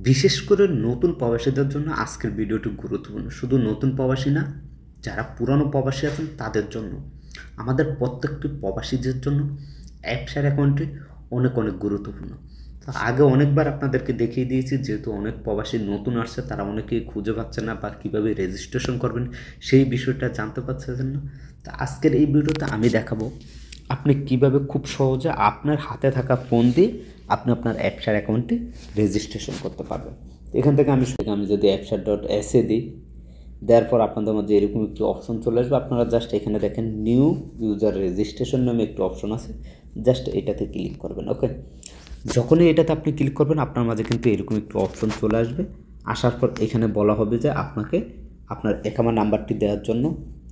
বিশেষ করে নতুন প্রবাসীদের জন্য আজকের ভিডিওটি গুরুত্বপূর্ণ। শুধু নতুন প্রবাসী না, যারা পুরানো প্রবাসী আছেন তাদের জন্য, আমাদের প্রত্যেকটি প্রবাসীদের জন্য অ্যাপসার অ্যাকাউন্টটি অনেক অনেক গুরুত্বপূর্ণ। তো আগে অনেকবার আপনাদেরকে দেখিয়ে দিয়েছি, যেহেতু অনেক প্রবাসী নতুন আসছে, তারা অনেকেই খুঁজে পাচ্ছে না বা কীভাবে রেজিস্ট্রেশন করবেন সেই বিষয়টা জানতে পারছেন না। তো আজকের এই ভিডিওতে আমি দেখাবো আপনি কিভাবে খুব সহজে আপনার হাতে থাকা ফোন দিয়ে আপনি আপনার অ্যাপসার অ্যাকাউন্টটি রেজিস্ট্রেশন করতে পারবেন। এখান থেকে আমি যদি appsar.sa দিই, দেওয়ার পর আপনাদের মধ্যে এরকম একটি অপশন চলে আসবে। আপনারা জাস্ট এখানে দেখেন নিউ ইউজার রেজিস্ট্রেশন নামে একটি অপশন আছে, জাস্ট এটাতে ক্লিক করবেন। ওকে, যখনই এটাতে আপনি ক্লিক করবেন আপনার মাঝে কিন্তু এরকম একটি অপশন চলে আসবে। আসার পর এখানে বলা হবে যে আপনাকে আপনার একামা নাম্বারটি দেওয়ার জন্য,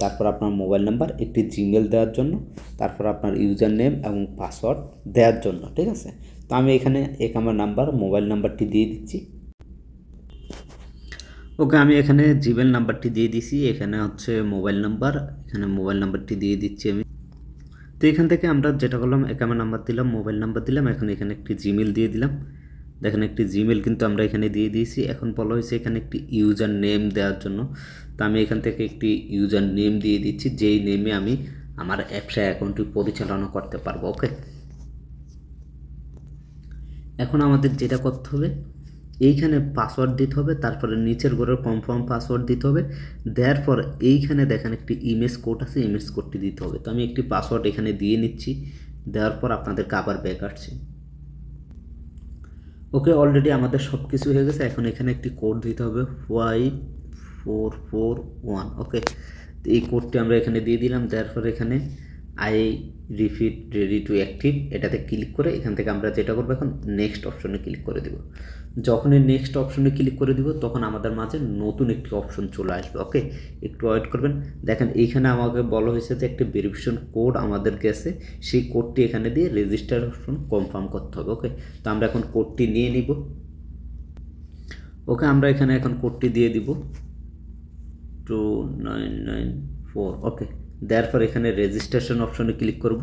তারপর আপনার মোবাইল নাম্বার, একটি জিমেল দেওয়ার জন্য, তারপর আপনার ইউজার নেম এবং পাসওয়ার্ড দেওয়ার জন্য। ঠিক আছে, তো আমি এখানে একামা নাম্বার, মোবাইল নাম্বারটি দিয়ে দিচ্ছি। ওকে, আমি এখানে জিমেল নাম্বারটি দিয়ে দিছি, এখানে হচ্ছে মোবাইল নাম্বার, এখানে মোবাইল নাম্বারটি দিয়ে দিচ্ছি আমি। তো এখান থেকে আমরা যেটা করলাম, একামা নাম্বার দিলাম, মোবাইল নাম্বার দিলাম, এখন এখানে একটি জিমেল দিয়ে দিলাম। দেখেন একটি জিমেল কিন্তু আমরা এখানে দিয়ে দিয়েছি। এখন বলা হয়েছে এখানে একটি ইউজার নেম দেওয়ার জন্য, তো আমি এখান থেকে একটি ইউজার নেম দিয়ে দিচ্ছি, যেই নেমে আমি আমার অ্যাপসা অ্যাকাউন্টটি পরিচালনা করতে পারবো। ওকে, এখন আমাদের যেটা করতে হবে, এইখানে পাসওয়ার্ড দিতে হবে, তারপরে নিচের ঘরের কনফার্ম পাসওয়ার্ড দিতে হবে। দেওয়ার পর এইখানে দেখেন একটি ইমেজ কোড আছে, ইমেজ কোডটি দিতে হবে। তো আমি একটি পাসওয়ার্ড এখানে দিয়ে নিচ্ছি, দেওয়ার পর আপনাদেরকে আবার ব্যাক আসছে। ওকে, অলরেডি আমাদের সব কিছু হয়ে গেছে। এখন এখানে একটি কোড দিতে হবে 5441। ওকে, এই কোডটি আমরা এখানে দিয়ে দিলাম। দেওয়ার পর এখানে I repeat ready to active এটাতে ক্লিক করে এখান থেকে আমরা যেটা করবো, এখন নেক্সট অপশনে ক্লিক করে দেব। যখনই নেক্সট অপশনে ক্লিক করে দিব তখন আমাদের মাঝে নতুন একটি অপশন চলে আসবে। ওকে, একটু ওয়েট করবেন। দেখেন এইখানে আমাকে বলা হয়েছে যে একটি ভেরিফিকেশন কোড আমাদের কাছে, সেই কোডটি এখানে দিয়ে রেজিস্ট্রেশন কনফার্ম করতে হবে। ওকে, তো আমরা এখন কোডটি নিয়ে নিব। ওকে, আমরা এখানে এখন কোডটি দিয়ে দিব 2994। ওকে, দেওয়ার পর এখানে রেজিস্ট্রেশন অপশনে ক্লিক করব।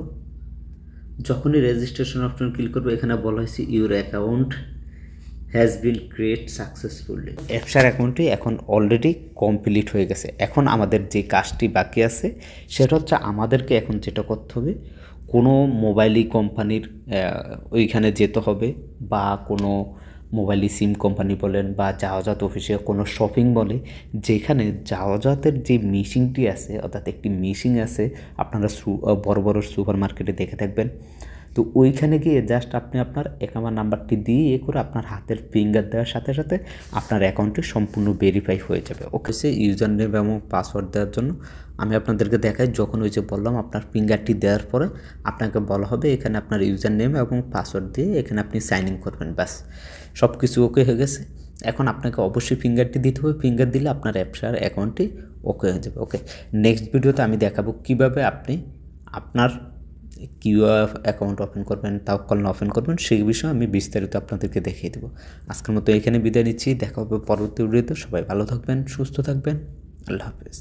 যখনই রেজিস্ট্রেশন অপশন ক্লিক করবো, এখানে বলা হয়েছে your account has been create successfully. অ্যাপসার অ্যাকাউন্টটি এখন অলরেডি কমপ্লিট হয়ে গেছে। এখন আমাদের যে কাজটি বাকি আছে সেটা হচ্ছে আমাদেরকে এখন যেটা করতে হবে, কোনো মোবাইলই কোম্পানির ওইখানে যেতে হবে, বা কোনো মোবাইলই সিম কোম্পানি বলেন বা জাহাজাত অফিসে কোনো শপিং মলে, যেখানে জাহাজাতের যে মিশিংটি আছে, অর্থাৎ একটি মিশিং আছে, আপনারা বড় বড় সুপার মার্কেটে দেখে থাকবেন। তো ওইখানে গিয়ে জাস্ট আপনি আপনার একামা নাম্বারটি দিয়ে করে আপনার হাতের ফিঙ্গার দেওয়ার সাথে সাথে আপনার অ্যাকাউন্টটি সম্পূর্ণ ভেরিফাই হয়ে যাবে। ওকে, সে ইউজার নেম এবং পাসওয়ার্ড দেওয়ার জন্য আমি আপনাদেরকে দেখাই। যখন ওই যে বললাম আপনার ফিঙ্গারটি দেওয়ার পরে আপনাকে বলা হবে এখানে আপনার ইউজার নেম এবং পাসওয়ার্ড দিয়ে এখানে আপনি সাইন ইন করবেন। ব্যাস, সব কিছু ওকে হয়ে গেছে। এখন আপনাকে অবশ্যই ফিঙ্গারটি দিতে হবে, ফিঙ্গার দিলে আপনার অ্যাপসার অ্যাকাউন্টটি ওকে হয়ে যাবে। ওকে, নেক্সট ভিডিওতে আমি দেখাবো কীভাবে আপনি আপনার কিউআর অ্যাকাউন্ট ওপেন করবেন, তাওয়াক্কাল ওপেন করবেন, সেই বিষয়ে আমি বিস্তারিত আপনাদেরকে দেখিয়ে দেবো। আজকের মতো এখানে বিদায় নিচ্ছি, দেখা হবে পরবর্তী ভিডিওতে। সবাই ভালো থাকবেন, সুস্থ থাকবেন, আল্লাহ হাফেজ।